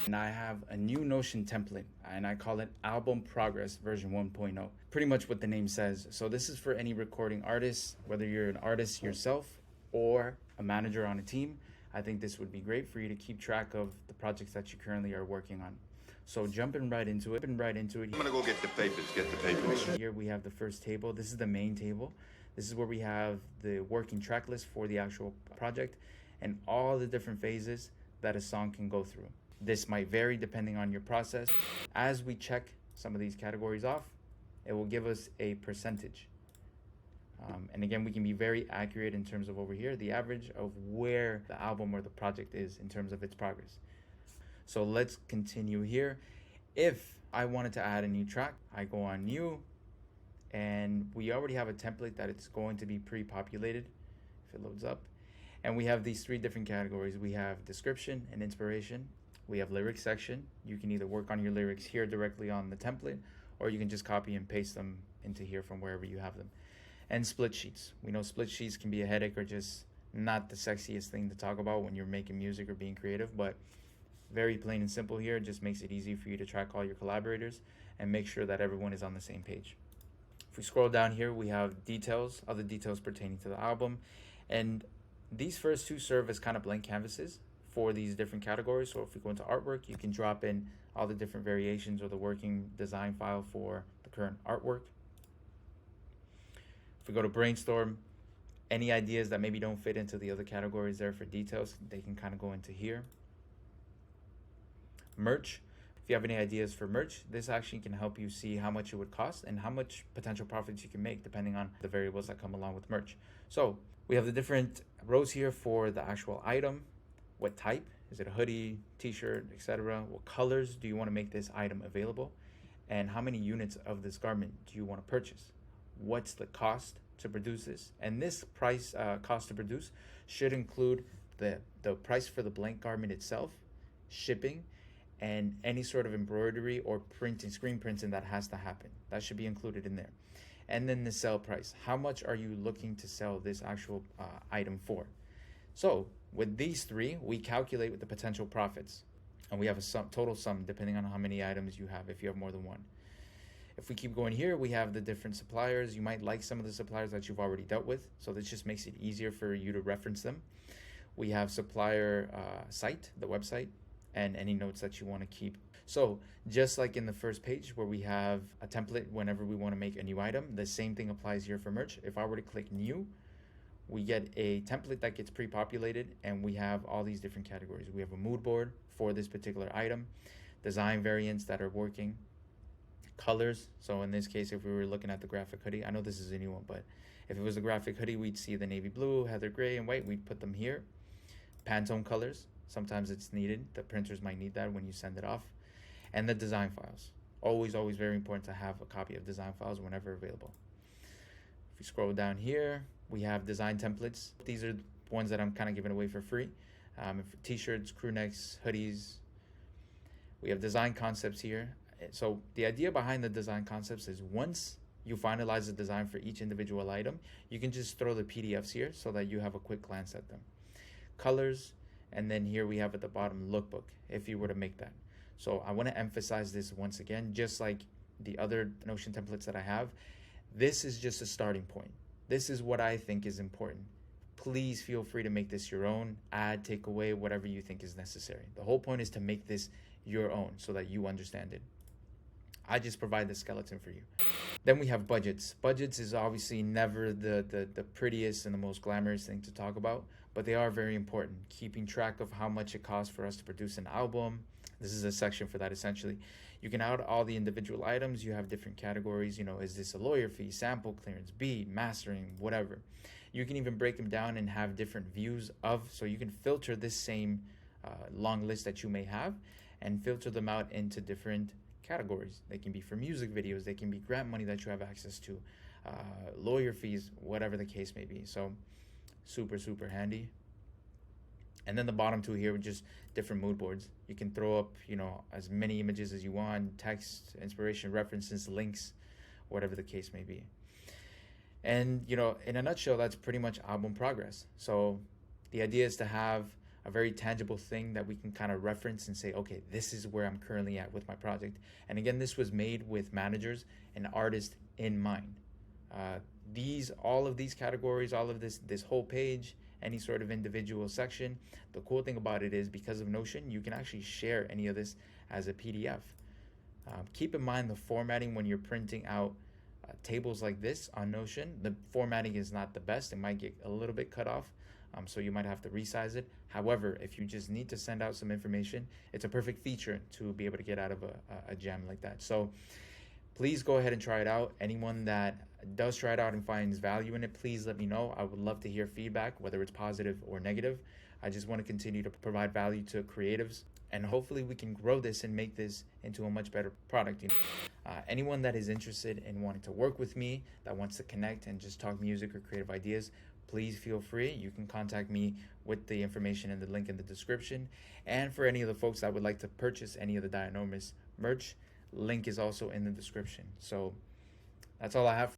And I have a new Notion template and I call it AlbumProgress version 1.0. Pretty much what the name says. So this is for any recording artists, whether you're an artist yourself or a manager on a team. I think this would be great for you to keep track of the projects that you currently are working on. So jumping right into it. I'm gonna go get the papers. Here we have the first table. This is the main table. This is where we have the working track list for the actual project and all the different phases that a song can go through. This might vary depending on your process. As we check some of these categories off, it will give us a percentage. And again, we can be very accurate in terms of over here, the average of where the album or the project is in terms of its progress. So let's continue here. If I wanted to add a new track, I go on new, and we already have a template that it's going to be pre-populated if it loads up. And we have these three different categories. We have description and inspiration. We have lyrics section. You can either work on your lyrics here directly on the template, or you can just copy and paste them into here from wherever you have them. And split sheets. We know split sheets can be a headache or just not the sexiest thing to talk about when you're making music or being creative, but very plain and simple here. It just makes it easy for you to track all your collaborators and make sure that everyone is on the same page. If we scroll down here, we have details, other details pertaining to the album. And these first two serve as kind of blank canvases for these different categories. So if we go into artwork, you can drop in all the different variations or the working design file for the current artwork. If we go to brainstorm, any ideas that maybe don't fit into the other categories there for details, they can kind of go into here. Merch. If you have any ideas for merch, this actually can help you see how much it would cost and how much potential profits you can make depending on the variables that come along with merch. So we have the different rows here for the actual item. What type? Is it a hoodie, t-shirt, etc.? What colors do you want to make this item available? And how many units of this garment do you want to purchase? What's the cost to produce this? And this price cost to produce should include the price for the blank garment itself, shipping, and any sort of embroidery or printing, screen printing that has to happen. That should be included in there. And then the sell price. How much are you looking to sell this actual item for? So with these three, we calculate with the potential profits. And we have a total sum depending on how many items you have, if you have more than one. If we keep going here, we have the different suppliers. You might like some of the suppliers that you've already dealt with. So this just makes it easier for you to reference them. We have supplier site, the website, and any notes that you want to keep. So just like in the first page where we have a template whenever we want to make a new item, the same thing applies here for merch. If I were to click new, we get a template that gets pre-populated, and we have all these different categories. We have a mood board for this particular item, design variants that are working, colors. So in this case, if we were looking at the graphic hoodie, I know this is a new one, but if it was a graphic hoodie, we'd see the navy blue, heather gray, and white. We'd put them here. Pantone colors. Sometimes it's needed. The printers might need that when you send it off. And the design files. Always very important to have a copy of design files whenever available. If we scroll down here, we have design templates. These are ones that I'm kind of giving away for free. T-shirts, crew necks, hoodies. We have design concepts here. So the idea behind the design concepts is once you finalize the design for each individual item, you can just throw the PDFs here so that you have a quick glance at them. Colors. And then here we have at the bottom lookbook, if you were to make that. So I want to emphasize this once again, just like the other Notion templates that I have, this is just a starting point. This is what I think is important. Please feel free to make this your own, add, take away, whatever you think is necessary. The whole point is to make this your own so that you understand it. I just provide the skeleton for you. Then we have budgets. Budgets is obviously never the prettiest and the most glamorous thing to talk about, but they are very important. Keeping track of how much it costs for us to produce an album. This is a section for that essentially. You can add all the individual items. You have different categories. You know, is this a lawyer fee, sample clearance, beat, mastering, whatever. You can even break them down and have different views of, so you can filter this same long list that you may have and filter them out into different categories. They can be for music videos, they can be grant money that you have access to, lawyer fees, whatever the case may be. So super handy. And then the bottom two here are just different mood boards. You can throw up, you know, as many images as you want, text, inspiration, references, links, whatever the case may be. And, you know, in a nutshell, that's pretty much album progress. So the idea is to have a very tangible thing that we can kind of reference and say, okay, this is where I'm currently at with my project. And again, this was made with managers and artists in mind. All of these categories, all of this whole page, any sort of individual section, the cool thing about it is because of Notion, you can actually share any of this as a PDF. Keep in mind the formatting when you're printing out tables like this on Notion. The formatting is not the best. It might get a little bit cut off, so you might have to resize it. However, if you just need to send out some information, it's a perfect feature to be able to get out of a jam like that. So please go ahead and try it out. Anyone that does try it out and finds value in it, please let me know. I would love to hear feedback, whether it's positive or negative. I just want to continue to provide value to creatives, and hopefully we can grow this and make this into a much better product. Anyone that is interested in wanting to work with me, that wants to connect and just talk music or creative ideas, please feel free. You can contact me with the information and the link in the description. And for any of the folks that would like to purchase any of the Dianormous merch, link is also in the description. So that's all I have.